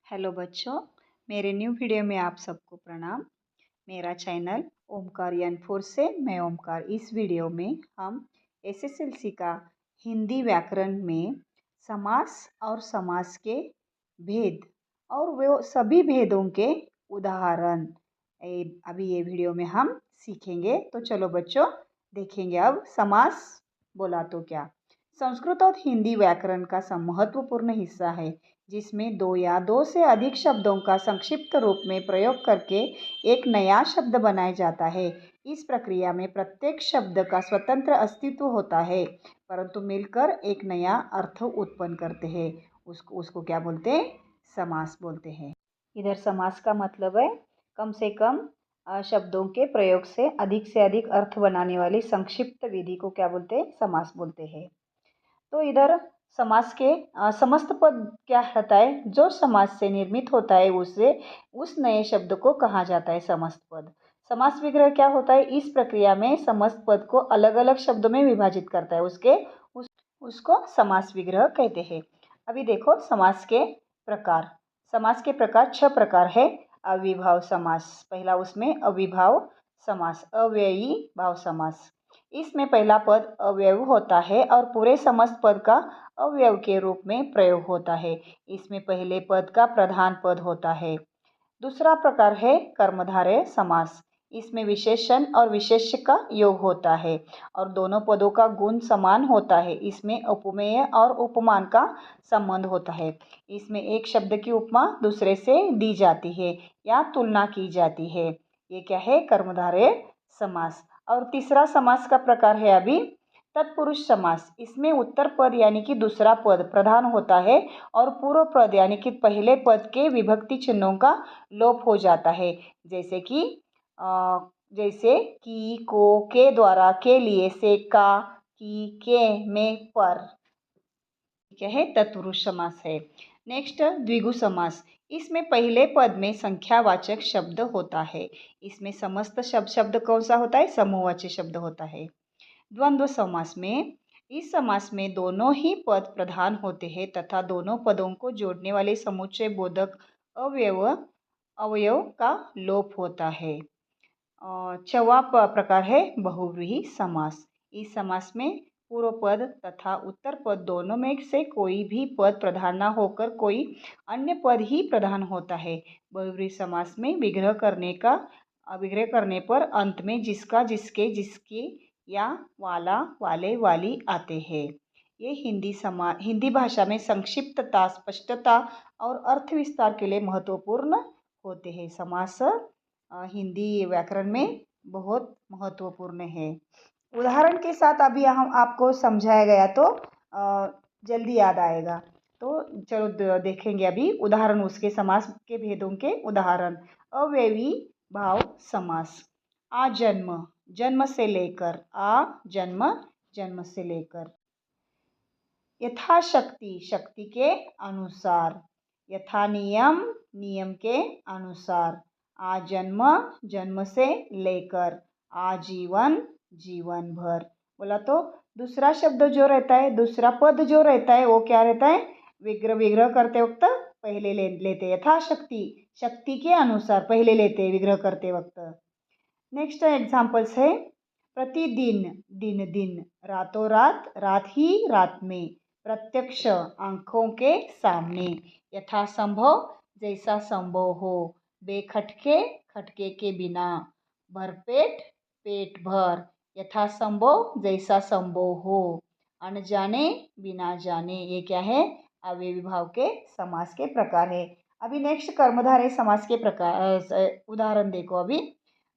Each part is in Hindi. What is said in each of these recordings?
हेलो बच्चों, मेरे न्यू वीडियो में आप सबको प्रणाम। मेरा चैनल ओमकार N4 से मैं ओमकार। इस वीडियो में हम एसएसएलसी का हिंदी व्याकरण में समास और समास के भेद और वो सभी भेदों के उदाहरण अभी ये वीडियो में हम सीखेंगे। तो चलो बच्चों देखेंगे अब समास बोला तो क्या। संस्कृत और हिंदी व्याकरण का महत्वपूर्ण हिस्सा है जिसमें दो या दो से अधिक शब्दों का संक्षिप्त रूप में प्रयोग करके एक नया शब्द बनाया जाता है। इस प्रक्रिया में प्रत्येक शब्द का स्वतंत्र अस्तित्व होता है परंतु मिलकर एक नया अर्थ उत्पन्न करते हैं। उसको क्या बोलते हैं? समास बोलते हैं। इधर समास का मतलब है कम से कम शब्दों के प्रयोग से अधिक अर्थ बनाने वाली संक्षिप्त विधि को क्या बोलते हैं? समास बोलते हैं। तो इधर समास के समस्त पद क्या रहता है? जो समास से निर्मित होता है उसे उस नए शब्द को कहा जाता है समस्त पद। समास विग्रह क्या होता है? इस प्रक्रिया में समस्त पद को अलग अलग शब्दों में विभाजित करता है उसको समास विग्रह कहते हैं। अभी देखो समास के प्रकार। समास के प्रकार 6 प्रकार है। अविभाव समास पहला, उसमें अविभाव समास, अव्ययी भाव समास। इसमें पहला पद अव्यय होता है और पूरे समस्त पद का अव्यय के रूप में प्रयोग होता है। इसमें पहले पद का प्रधान पद होता है। दूसरा प्रकार है कर्मधारय समास। इसमें विशेषण और विशेष्य का योग होता है और दोनों पदों का गुण समान होता है। इसमें उपमेय और उपमान का संबंध होता है। इसमें एक शब्द की उपमा दूसरे से दी जाती है या तुलना की जाती है। ये क्या है? कर्मधारय समास। और तीसरा समास का प्रकार है अभी तत्पुरुष समास। इसमें उत्तर पद यानी कि दूसरा पद प्रधान होता है और पूर्व पद यानी कि पहले पद के विभक्ति चिन्हों का लोप हो जाता है। जैसे कि जैसे कि, को, के द्वारा, के लिए, से, का, की, के, में, पर। क्या है? तत्पुरुष समास है। नेक्स्ट द्विगु समास। इसमें पहले पद में संख्यावाचक शब्द होता है। इसमें समस्त शब्द कौन सा होता है? समूहवाची शब्द होता है। द्वंद्व समास में इस समास में दोनों ही पद प्रधान होते हैं तथा दोनों पदों को जोड़ने वाले समुच्चय बोधक अवयव का लोप होता है। छवा प्रकार है बहुव्रीहि समास। इस समास में पूर्व पद तथा उत्तर पद दोनों में से कोई भी पद प्रधान न होकर कोई अन्य पद ही प्रधान होता है। बहुव्रीहि समास में विग्रह करने पर अंत में जिसका, जिसके, जिसकी या वाला, वाले, वाली आते हैं। ये हिंदी भाषा में संक्षिप्तता, स्पष्टता और अर्थ विस्तार के लिए महत्वपूर्ण होते हैं। समास हिंदी व्याकरण में बहुत महत्वपूर्ण है। उदाहरण के साथ अभी हम आपको समझाया गया तो जल्दी याद आएगा। तो चलो देखेंगे अभी उदाहरण, उसके समास के भेदों के उदाहरण। अव्ययी भाव समास। आजन्म, जन्म से लेकर, जन्म से लेकर। यथाशक्ति, शक्ति के अनुसार। यथा नियम, नियम के अनुसार। आजन्म, जन्म से लेकर। आजीवन, जीवन भर। बोला तो दूसरा शब्द जो रहता है, दूसरा पद जो रहता है वो क्या रहता है? विग्रह करते वक्त पहले लेते। यथाशक्ति, शक्ति के अनुसार पहले लेते विग्रह करते वक्त। नेक्स्ट एग्जाम्पल्स है प्रतिदिन, दिन दिन। रातों रात, रात ही रात में। प्रत्यक्ष, आंखों के सामने। यथासंभव, जैसा संभव हो। बेखटके, खटके के बिना। भरपेट, पेट भर। यथासंभव, जैसा संभव हो। अनजाने, बिना जाने। ये क्या है? अव्ययी भाव के समास के प्रकार है। अभी नेक्स्ट कर्मधारय समास के प्रकार उदाहरण देखो। अभी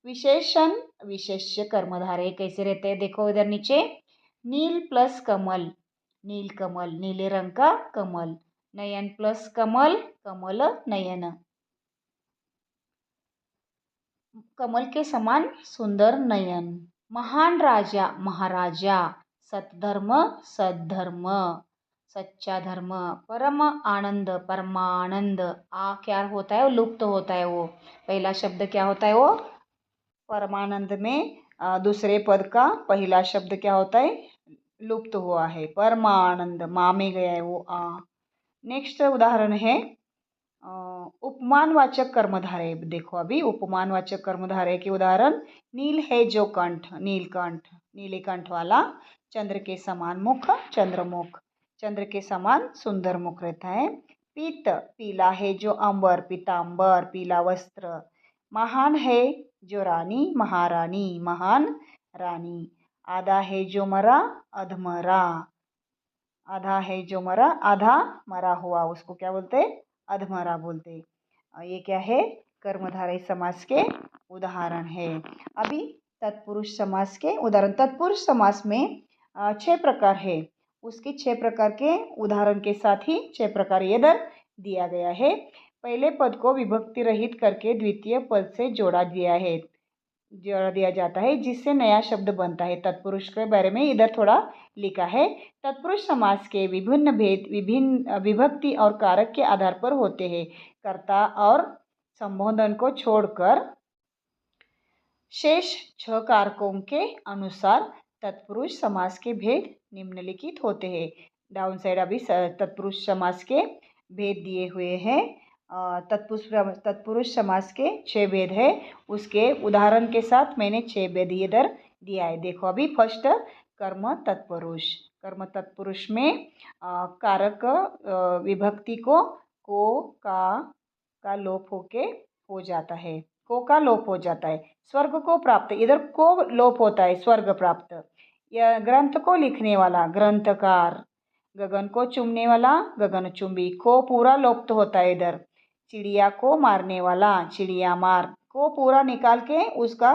विशेषण, विशेष्य कर्मधारय कैसे रहते हैं देखो इधर नीचे। नील प्लस कमल, नील कमल, नीले रंग का कमल। नयन प्लस कमल, कमल नयन। कमल के समान सुंदर नयन। महान राजा, महाराजा। सतधर्म, सद्धर्म, सच्चा धर्म। परम आनंद, परमानंद। आ क्या होता है? लुप्त होता है वो। पहला शब्द क्या होता है? वो परमानंद में दूसरे पद का पहला शब्द क्या होता है? लुप्त हुआ है। परमानंद, माँ में गया है वो आ। नेक्स्ट उदाहरण है उपमानवाचक कर्मधारय देखो अभी उपमानवाचक कर्मधारय के उदाहरण नील है जो कंठ, नीलकंठ, नीले कंठ वाला। चंद्र के समान मुख, चंद्रमुख, चंद्र के समान सुंदर मुख रहता है। पीत, पीला है जो अंबर, पीतांबर, पीला वस्त्र। महान है जो रानी, महारानी, महान रानी। आधा है जो मरा, अधमरा, आधा है जो मरा, आधा मरा हुआ उसको क्या बोलते, अधमरा बोलते। ये क्या है, कर्मधारय समास के उदाहरण है। अभी तत्पुरुष समास के उदाहरण। तत्पुरुष समास में 6 प्रकार है, उसके 6 प्रकार के उदाहरण के साथ ही 6 प्रकार इधर दिया गया है। पहले पद को विभक्ति रहित करके द्वितीय पद से जोड़ा दिया जाता है, जिससे नया शब्द बनता है। तत्पुरुष के बारे में इधर थोड़ा लिखा है। तत्पुरुष समास के विभिन्न भेद विभिन्न विभक्ति और कारक के आधार पर होते हैं। कर्ता और संबोधन को छोड़कर शेष 6 कारकों के अनुसार तत्पुरुष समास के भेद निम्नलिखित होते हैं। डाउन साइड अभी तत्पुरुष समास के भेद दिए हुए हैं। तत्पुरुष समास के 6 भेद है, उसके उदाहरण के साथ मैंने 6 भेद इधर दिया है। देखो अभी फर्स्ट कर्म तत्पुरुष। कर्म तत्पुरुष में कारक विभक्ति को का लोप होके हो जाता है, को का लोप हो जाता है। स्वर्ग को प्राप्त, इधर को लोप होता है, स्वर्ग प्राप्त। यह ग्रंथ को लिखने वाला, ग्रंथकार। गगन को चूमने वाला, गगनचुंबी। को पूरा लोप होता है इधर। चिड़िया को मारने वाला, चिड़िया मार। को पूरा निकाल के उसका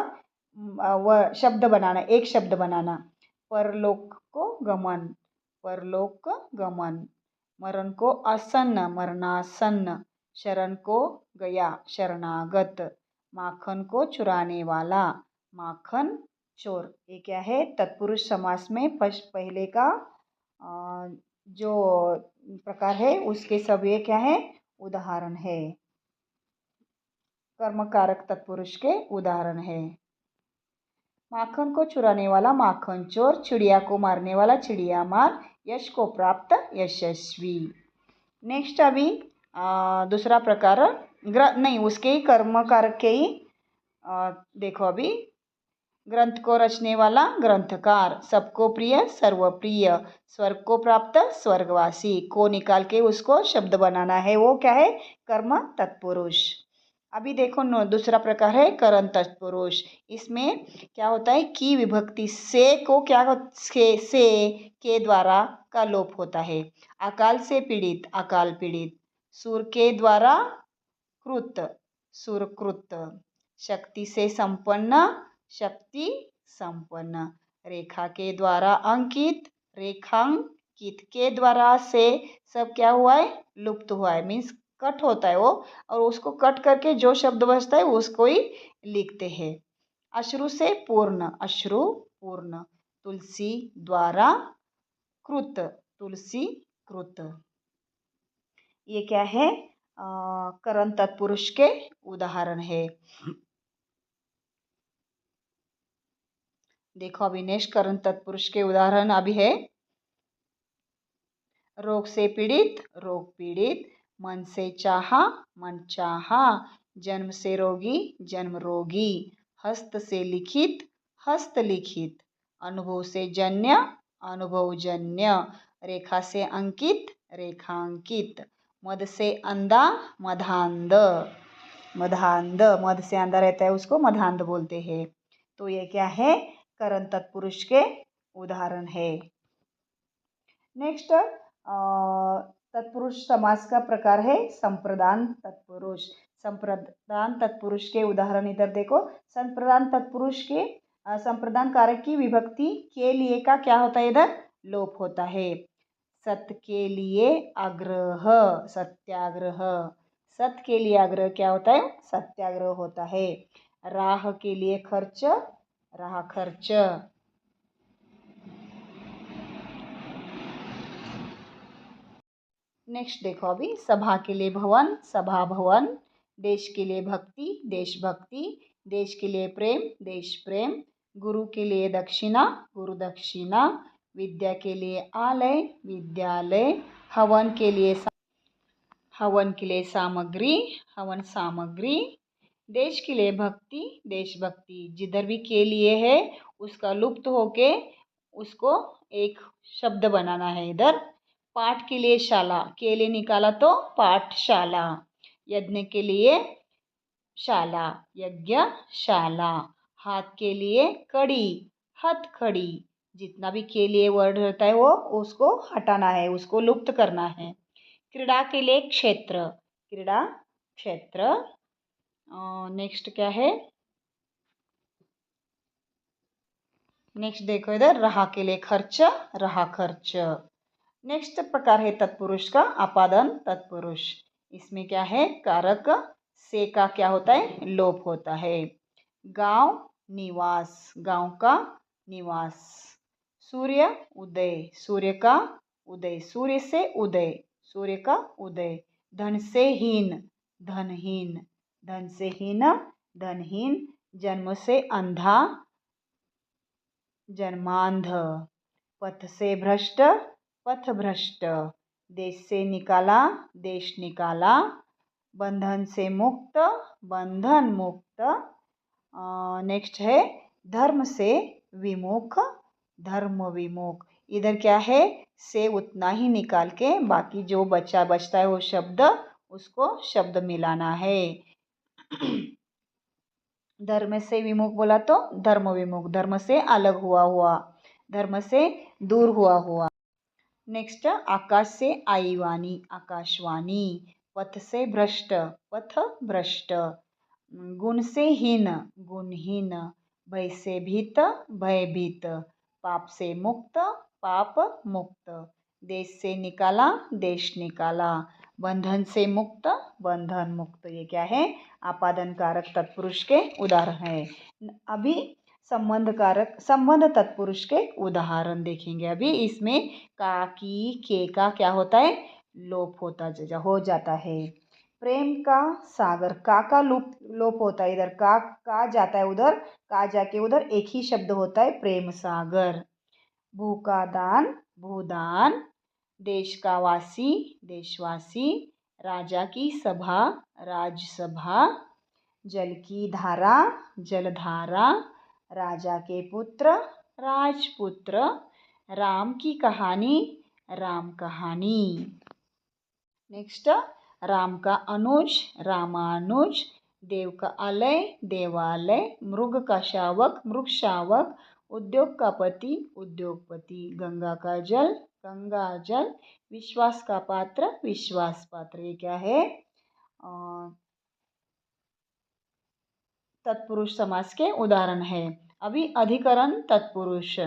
वह शब्द बनाना, एक शब्द बनाना। परलोक को गमन, परलोक गमन। मरण को आसन्न, मरणासन्न। शरण को गया, शरणागत। माखन को चुराने वाला, माखन चोर। ये क्या है, तत्पुरुष समास में पहले का जो प्रकार है उसके सब ये क्या है, उदाहरण है। कर्मकारक तत्पुरुष के उदाहरण है। माखन को चुराने वाला, माखन चोर। चिड़िया को मारने वाला, चिड़िया मार। यश को प्राप्त, यशस्वी। नेक्स्ट अभी दूसरा प्रकार नहीं, उसके ही कर्मकारक के ही देखो अभी। ग्रंथ को रचने वाला, ग्रंथकार। सबको प्रिय, सर्वप्रिय। स्वर्ग को प्राप्त, स्वर्गवासी। को निकाल के उसको शब्द बनाना है, वो क्या है, कर्म तत्पुरुष। अभी देखो दूसरा प्रकार है करण तत्पुरुष। इसमें क्या होता है, की विभक्ति से को क्या से के द्वारा का लोप होता है। अकाल से पीड़ित, अकाल पीड़ित। सुर के द्वारा कृत, सुरकृत। शक्ति से संपन्न, शक्ति संपन्न। रेखा के द्वारा अंकित, रेखांकित। के द्वारा से सब क्या हुआ है, लुप्त हुआ है, मीन्स कट होता है वो, और उसको कट करके जो शब्द बचता है उसको ही लिखते हैं। अश्रु से पूर्ण, अश्रु पूर्ण। तुलसी द्वारा कृत, तुलसी कृत। ये क्या है, करण तत्पुरुष के उदाहरण है। देखो अभी नेक्स्ट करण तत्पुरुष के उदाहरण अभी है। रोग से पीड़ित, रोग पीड़ित। मन से चाहा, मन चाहा। जन्म से रोगी, जन्म रोगी। हस्त से लिखित, हस्त लिखित। अनुभव से जन्य, अनुभव जन्य। रेखा से अंकित, रेखांकित। मद से अंधा, मधांध, मधांध। मद से अंधा रहता है उसको मधांध बोलते हैं। तो ये क्या है, करण तत्पुरुष के उदाहरण है। नेक्स्ट तत्पुरुष समास का प्रकार है संप्रदान तत्पुरुष। संप्रदान तत्पुरुष के उदाहरण इधर देखो। संप्रदान तत्पुरुष के संप्रदान कारक की विभक्ति के लिए का क्या होता है, इधर लोप होता है। सत्य के लिए आग्रह, सत्याग्रह। सत्य के लिए आग्रह क्या होता है, सत्याग्रह होता है। राह के लिए खर्च, राह खर्च। नेक्स्ट देखो अभी। सभा के लिए भवन, सभा भवन। देश के लिए भक्ति, देशभक्ति। देश के लिए प्रेम, देश प्रेम। गुरु के लिए दक्षिणा, गुरु दक्षिणा। विद्या के लिए आलय, विद्यालय। हवन के लिए हवन के लिए सामग्री, हवन सामग्री। देश के लिए भक्ति, देशभक्ति। जिधर भी के लिए है उसका लुप्त होके उसको एक शब्द बनाना है इधर। पाठ के लिए शाला, के लिए निकाला तो पाठशाला। यज्ञ के लिए शाला, यज्ञशाला। हाथ के लिए कड़ी, हथकड़ी। जितना भी के लिए वर्ड रहता है वो उसको हटाना है, उसको लुप्त करना है। क्रीड़ा के लिए क्षेत्र, क्रीड़ा क्षेत्र। नेक्स्ट क्या है, नेक्स्ट देखो इधर, रहा के लिए खर्च, रहा खर्च। नेक्स्ट प्रकार है तत्पुरुष का, आपादन तत्पुरुष। इसमें क्या है, कारक से का क्या होता है, लोप होता है। गांव, निवास, गांव का निवास। सूर्य, उदय, सूर्य का उदय, सूर्य से उदय, सूर्य का उदय। धन से हीन, धनहीन, धन से हीन, धनहीन। जन्म से अंधा, जन्मांध। पथ से भ्रष्ट, पथ भ्रष्ट। देश से निकाला, देश निकाला। बंधन से मुक्त, बंधन मुक्त। नेक्स्ट है धर्म से विमुख, धर्म विमुख। इधर क्या है, से उतना ही निकाल के बाकी जो बचता है वो शब्द उसको शब्द मिलाना है। धर्म से विमुख बोला तो धर्म विमुख, धर्म से अलग हुआ हुआ, धर्म से दूर हुआ हुआ। नेक्स्ट आकाश से आई वाणी, आकाशवाणी। पथ से भ्रष्ट, पथ भ्रष्ट। गुण से हीन, गुणहीन। भय से भीत, भयभीत। पाप से मुक्त, पाप मुक्त। देश से निकाला, देश निकाला। बंधन से मुक्त, बंधन मुक्त। ये क्या है, आपादन कारक तत्पुरुष के उदाहरण है। अभी संबंध कारक, संबंध तत्पुरुष के उदाहरण देखेंगे। अभी इसमें का, की, के का क्या होता है, लोप होता हो जाता है। प्रेम का सागर, का लोप होता है इधर, का जाता है उधर, का जाके उधर एक ही शब्द होता है, प्रेम सागर। भू का दान, भूदान। देश का वासी, देशवासी। राजा की सभा, राजसभा। जल की धारा, जलधारा। राजा के पुत्र, राजपुत्र। राम की कहानी, राम कहानी। नेक्स्ट राम का अनुज, रामानुज। देव का आलय, देवालय। मृग का शावक, मृग शावक। उद्योग का पति, उद्योगपति। गंगा का जल, गंगा जल। विश्वास का पात्र, विश्वास पात्र। ये क्या है, तत्पुरुष समास के उदाहरण है। अभी अधिकरण तत्पुरुष,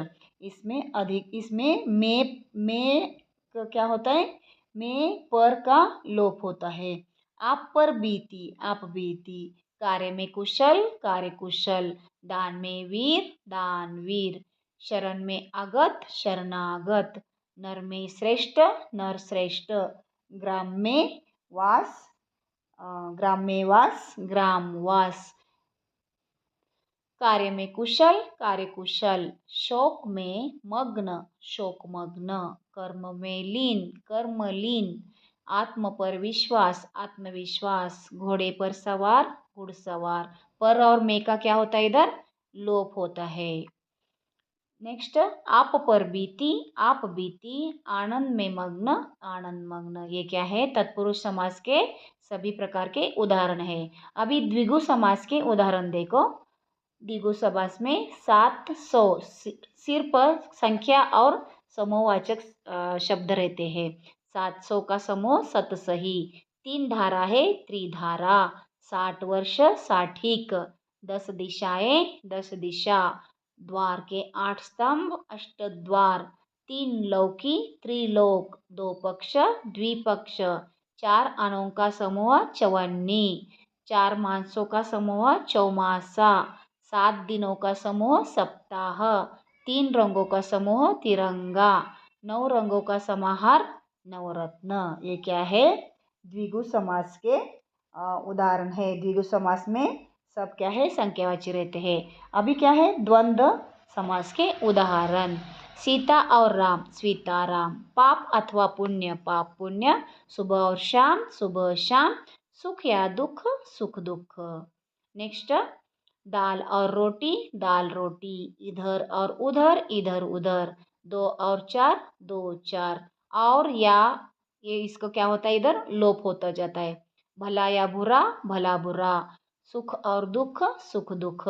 इसमें अधिक, इसमें में क्या होता है, में पर का लोप होता है। आप पर बीती, आप बीती। कार्य में कुशल, कार्य कुशल। दान में वीर, दानवीर। शरण में अगत, शरणागत। नर में श्रेष्ठ, नर श्रेष्ठ। ग्राम में वास, ग्राम में वास, ग्रामवास। कार्य में कुशल, कार्यकुशल। शोक में मग्न, शोकमग्न। कर्म में लीन, कर्मलीन। आत्म पर विश्वास, आत्मविश्वास। घोड़े पर सवार, घुड़सवार। पर और में का क्या होता है इधर, लोप होता है। नेक्स्ट आप पर बीती, आप बीती। आनंद में मग्न, आनंद मग्न। ये क्या है, तत्पुरुष समास के सभी प्रकार के उदाहरण है। अभी द्विगु समास के उदाहरण देखो। द्विगु समास में 700 सिर पर संख्या और समूहवाचक शब्द रहते हैं। 700 का समूह सतसही। 3 धारा है, त्रिधारा। 60 वर्ष, साठिक। 10 दिशाएं, 10 दिशा। द्वार के 8 स्तंभ, अष्टद्वार। 3 लौकी, त्रिलोक। 2 पक्ष, द्विपक्ष। 4 अणुओं का समूह, चवन्नी। 4 मासों का समूह, चौमासा। 7 दिनों का समूह, सप्ताह। 3 रंगों का समूह, तिरंगा। 9 रंगों का समाहार, नवरत्न। ये क्या है, द्विगु समास के उदाहरण है। द्विगु समास में सब क्या है, संख्यावाची रहते हैं। अभी क्या है, द्वंद्व समास के उदाहरण। सीता और राम, सीता राम। पाप अथवा पुण्य, पाप पुण्य। सुबह और शाम, सुबह शाम। सुख या दुख, सुख दुख। नेक्स्ट, दाल और रोटी, दाल रोटी। इधर और उधर, इधर उधर। दो और चार, दो चार। और या ये इसको क्या होता है, इधर लोप होता जाता है। भला या बुरा, भला बुरा। सुख और दुख, सुख दुख।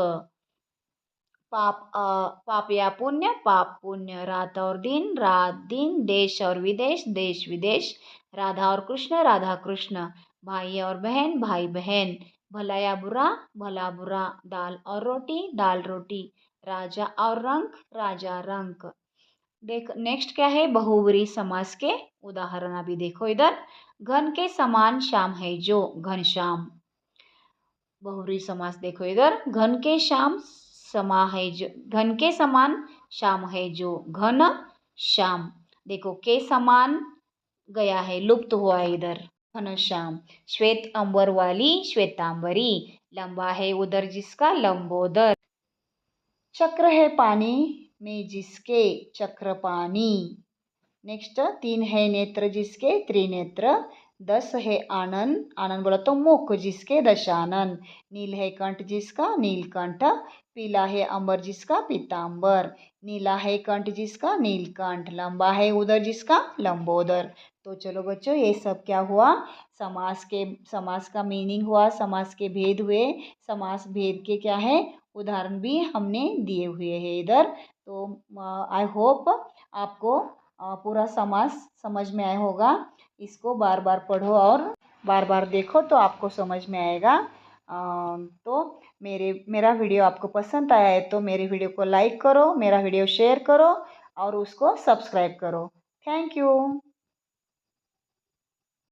पाप या पुण्य, पाप पुण्य। रात और दिन, रात दिन। देश और विदेश, देश विदेश। राधा और कृष्ण, राधा कृष्ण। भाई और बहन, भाई बहन। भला या बुरा, भला बुरा। दाल और रोटी, दाल रोटी। राजा और रंक, राजा रंक। देख नेक्स्ट क्या है, बहुब्री समास के उदाहरण अभी देखो इधर। घन के समान श्याम है जो, घनश्याम। बहुब्री समास देखो इधर। घन के श्याम समा है जो, घन के समान श्याम है जो, घन श्याम। देखो के समान गया है, लुप्त हुआ है इधर, घन श्याम। श्वेत अंबर वाली, श्वेतांबरी। लंबा है उधर जिसका, लंबोदर। चक्र है पानी में जिसके, चक्रपाणी। नेक्स्ट, 3 है नेत्र जिसके, त्रिनेत्र। 10 है आनन, आनन बोला तो मुख जिसके, दशानन। नील है कंठ जिसका, नीलकंठ। पीला है अंबर जिसका, पीतांबर। नीला है कंठ जिसका, नीलकंठ। लंबा है उधर जिसका, लंबोदर। तो चलो बच्चों, ये सब क्या हुआ, समास का मीनिंग हुआ, समास के भेद हुए। समास भेद के क्या है, उदाहरण भी हमने दिए हुए हैं इधर। तो आई होप आपको पूरा समास समझ में आया होगा। इसको बार बार पढ़ो और बार बार देखो तो आपको समझ में आएगा। तो मेरा वीडियो आपको पसंद आया है तो मेरे वीडियो को लाइक करो, मेरा वीडियो शेयर करो और उसको सब्सक्राइब करो। Thank you.